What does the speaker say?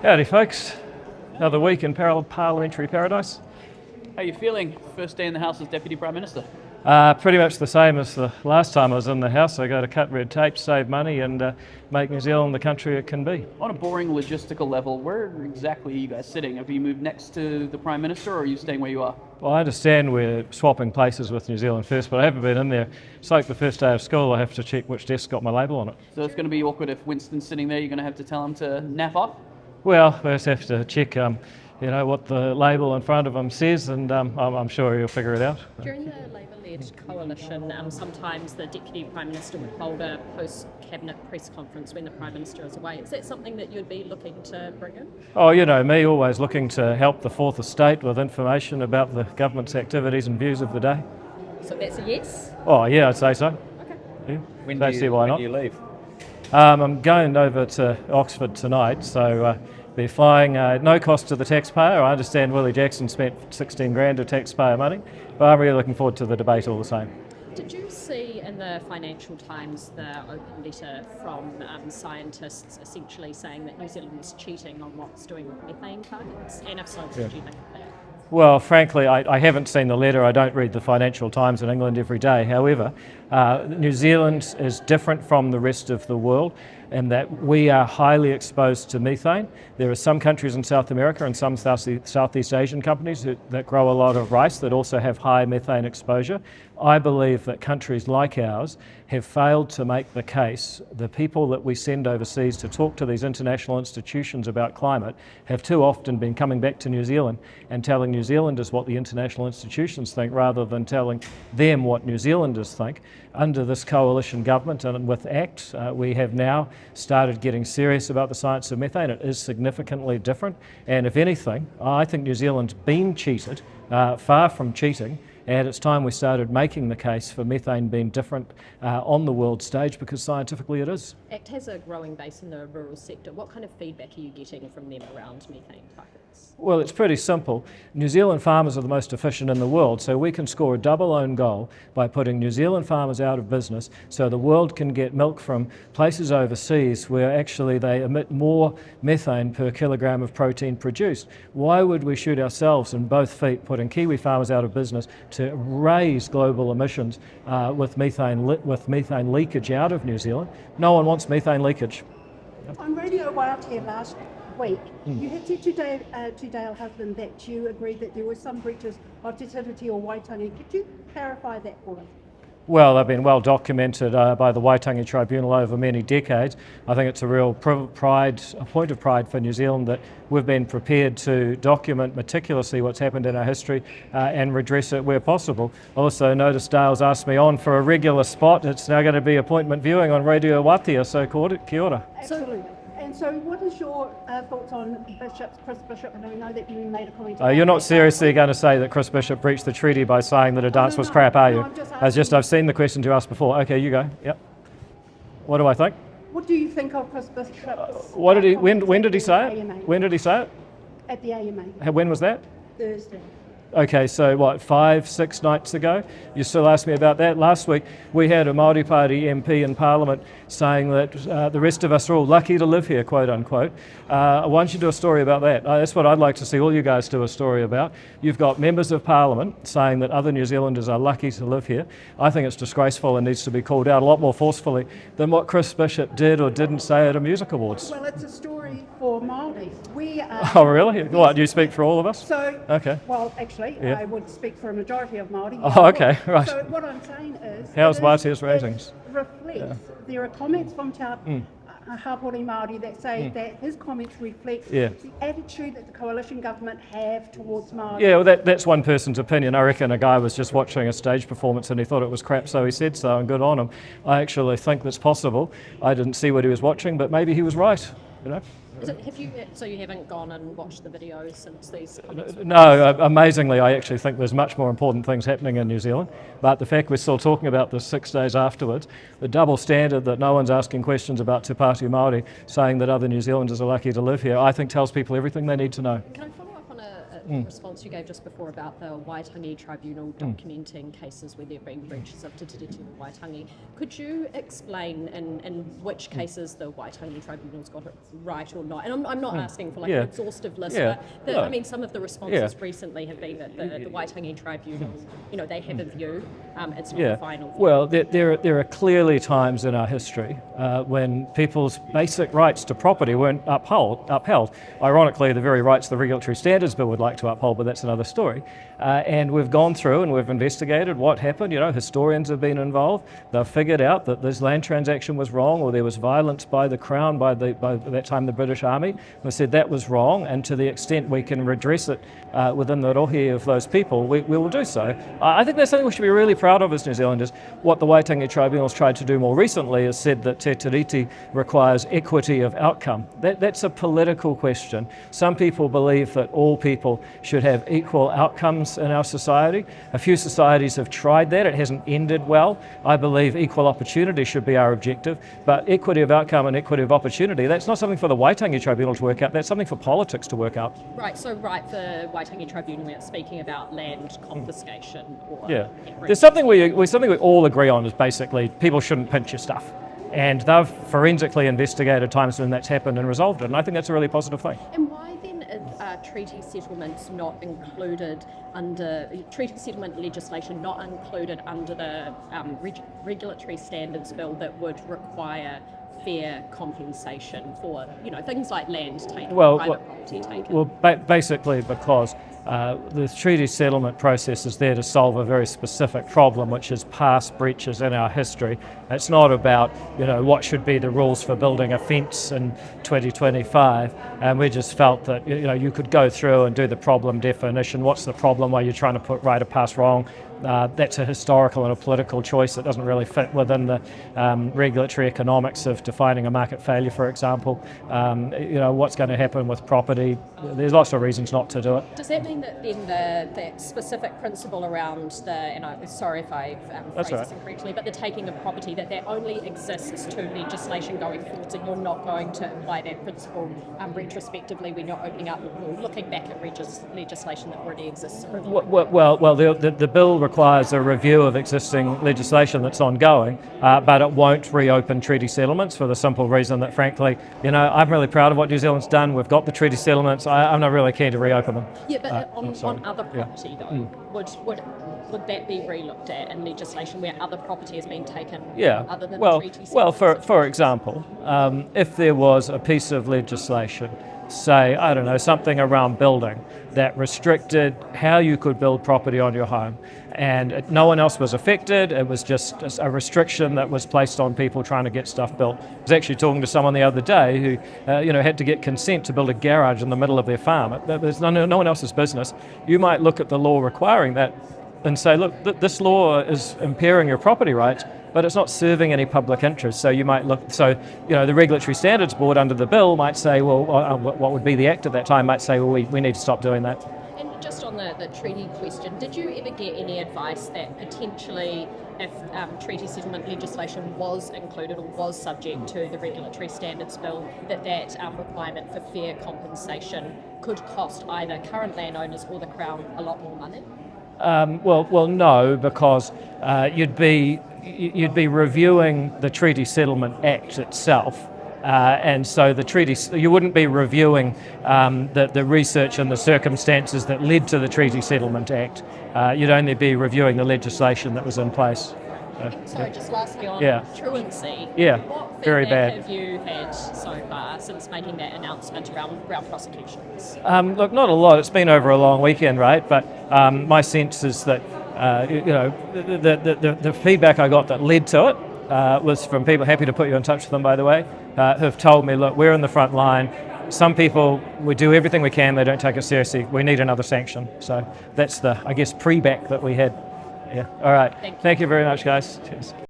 Howdy folks, another week in parliamentary paradise. How are you feeling? First day in the House as Deputy Prime Minister? Pretty much the same as the last time I was in the House. I go to cut red tape, save money and make New Zealand the country it can be. On a boring logistical level, where exactly are you guys sitting? Have you moved next to the Prime Minister or are you staying where you are? Well, I understand we're swapping places with New Zealand First, but I haven't been in there. It's like the first day of school, I have to check which desk got my label on it. So it's going to be awkward if Winston's sitting there, you're going to have to tell him to nap off? Well, we just have to check what the label in front of him says, and I'm sure he'll figure it out. During the Labour-led coalition, sometimes the Deputy Prime Minister would hold a post-cabinet press conference when the Prime Minister is away. Is that something that you'd be looking to bring in? Oh, you know me, always looking to help the Fourth Estate with information about the government's activities and views of the day. So that's a yes? Oh, yeah, I'd say so. Okay. Yeah. When Don't see why not. do you leave? I'm going over to Oxford tonight, so they're flying no cost to the taxpayer. I understand Willie Jackson spent 16 grand of taxpayer money, but I'm really looking forward to the debate all the same. Did you see in the Financial Times the open letter from scientists essentially saying that New Zealand is cheating on what's doing with methane targets? And if so, what do you think of that? Well, frankly, I haven't seen the letter. I don't read the Financial Times in England every day. However, New Zealand is different from the rest of the world in that we are highly exposed to methane. There are some countries in South America and some Southeast Asian companies that grow a lot of rice that also have high methane exposure. I believe that countries like ours have failed to make the case. The people that we send overseas to talk to these international institutions about climate have too often been coming back to New Zealand and telling New Zealanders what the international institutions think rather than telling them what New Zealanders think. Under this coalition government and with ACT, we have now started getting serious about the science of methane. It is significantly different, and if anything, I think New Zealand's been cheated, far from cheating, and it's time we started making the case for methane being different on the world stage, because scientifically it is. ACT has a growing base in the rural sector. What kind of feedback are you getting from them around methane targets? Well, it's pretty simple. New Zealand farmers are the most efficient in the world, so we can score a double own goal by putting New Zealand farmers out of business so the world can get milk from places overseas where actually they emit more methane per kilogram of protein produced. Why would we shoot ourselves in both feet putting Kiwi farmers out of business to raise global emissions with methane leakage out of New Zealand? No one wants methane leakage. On Radio Waiatea last week, you had said to Dale Husband that you agreed that there were some breaches of Te Tiriti or Waitangi. Could you clarify that for us? Well, they've been well documented by the Waitangi Tribunal over many decades. I think it's a real a point of pride for New Zealand that we've been prepared to document meticulously what's happened in our history and redress it where possible. Also, notice Dale's asked me on for a regular spot. It's now going to be appointment viewing on Radio Waiatea, so kia ora. Absolutely. And so what is your thoughts on Chris Bishop? And I know that you made a comment. You're not seriously going to say that Chris Bishop breached the treaty by saying that a dance was crap, are you? I've seen the question you asked before. Okay, you go. Yep. What do I think? What do you think of Chris Bishop's when did he say it? When did he say it? At the AMA. When was that? Thursday. Okay, so what, 5-6 nights ago? You still ask me about that. Last week we had a Māori Party MP in Parliament saying that the rest of us are all lucky to live here, quote unquote. Why don't you do a story about that? That's what I'd like to see all you guys do a story about. You've got members of Parliament saying that other New Zealanders are lucky to live here. I think it's disgraceful and needs to be called out a lot more forcefully than what Chris Bishop did or didn't say at a music awards. Well, it's a story for Māori. Oh, really? What, you speak for all of us? So, okay. Well, actually, Yeah. I would speak for a majority of Māori. Oh, okay, right. So what I'm saying is... How's Waiatea's ratings? It reflects. There are comments from Hapori Māori that say that his comments reflect the attitude that the coalition government have towards Māori. Yeah, well, that's one person's opinion. I reckon a guy was just watching a stage performance and he thought it was crap, so he said so, and good on him. I actually think that's possible. I didn't see what he was watching, but maybe he was right, you know. So you haven't gone and watched the videos since these? No, amazingly, I actually think there's much more important things happening in New Zealand. But the fact we're still talking about this 6 days afterwards, the double standard that no one's asking questions about Te Pāti Māori, saying that other New Zealanders are lucky to live here, I think tells people everything they need to know. Can I follow up on a response you gave just before about the Waitangi Tribunal documenting cases where there have been breaches of Te Tiriti o Waitangi. Could you explain in which cases the Waitangi Tribunal's got it right or not? And I'm not asking for like an exhaustive list, but I mean, some of the responses recently have been that the Waitangi Tribunal, they have a view, it's not the final view. Well, there are clearly times in our history when people's basic rights to property weren't upheld. Ironically, the very rights the Regulatory Standards Bill would like to uphold, but that's another story. And we've gone through and we've investigated what happened. Historians have been involved. They've figured out that this land transaction was wrong, or there was violence by the Crown, by that time the British Army. We said that was wrong, and to the extent we can redress it within the rohe of those people, we will do so. I think that's something we should be really proud of as New Zealanders. What the Waitangi Tribunal's tried to do more recently is said that Te Tiriti requires equity of outcome. That's a political question. Some people believe that all people should have equal outcomes in our society. A few societies have tried that. It hasn't ended well. I believe equal opportunity should be our objective, but equity of outcome and equity of opportunity, that's not something for the Waitangi Tribunal to work out, that's something for politics to work out. Right, so the Waitangi Tribunal, we're speaking about land confiscation or... There's something we all agree on is basically people shouldn't pinch your stuff. And they've forensically investigated times when that's happened and resolved it, and I think that's a really positive thing. And why then are treaty settlements not included under, treaty settlement legislation not included under the Regulatory Standards Bill that would require fair compensation for, things like land taken, private property taken? Well, basically because the treaty settlement process is there to solve a very specific problem, which is past breaches in our history. It's not about, what should be the rules for building a fence in 2025. And we just felt that, you could go through and do the problem definition. What's the problem? Why you're trying to put right or past wrong? That's a historical and a political choice that doesn't really fit within the regulatory economics of defining a market failure, for example. What's going to happen with property? There's lots of reasons not to do it. Does that mean that then that specific principle around and I'm sorry if I phrase this incorrectly, but the taking of property, that only exists to legislation going forward, and you're not going to apply that principle retrospectively when you're opening up or looking back at legislation that already exists? Well, the bill requires a review of existing legislation that's ongoing, but it won't reopen treaty settlements for the simple reason that, frankly, I'm really proud of what New Zealand's done. We've got the treaty settlements. I'm not really keen to reopen them. Yeah, but on other property, though, would that be re-looked at in legislation where other property has been taken other than treaty settlements? Well, for example, if there was a piece of legislation, say, I don't know, something around building that restricted how you could build property on your home, and no one else was affected, it was just a restriction that was placed on people trying to get stuff built. I was actually talking to someone the other day who had to get consent to build a garage in the middle of their farm. It was no one else's business. You might look at the law requiring that and say, look, this law is impairing your property rights, but it's not serving any public interest. So you might look, the Regulatory Standards Board under the bill might say, well, what would be the act at that time, might say, well, we need to stop doing that. And just on the treaty question, did you ever get any advice that potentially if treaty settlement legislation was included or was subject to the Regulatory Standards Bill, that requirement for fair compensation could cost either current landowners or the Crown a lot more money? Well, no, because you'd be reviewing the Treaty Settlement Act itself, and so you wouldn't be reviewing the research and the circumstances that led to the Treaty Settlement Act. You'd only be reviewing the legislation that was in place. Sorry, just lastly on truancy. What very bad. Have you had so far since making that announcement around prosecutions? Look, not a lot. It's been over a long weekend, right? But my sense is that the feedback I got that led to it was from people, happy to put you in touch with them, by the way, who've told me, look, we're in the front line. Some people, we do everything we can, they don't take it seriously. We need another sanction. So that's the, pre-back that we had. Yeah. All right. Thank you. Thank you very much, guys. Cheers.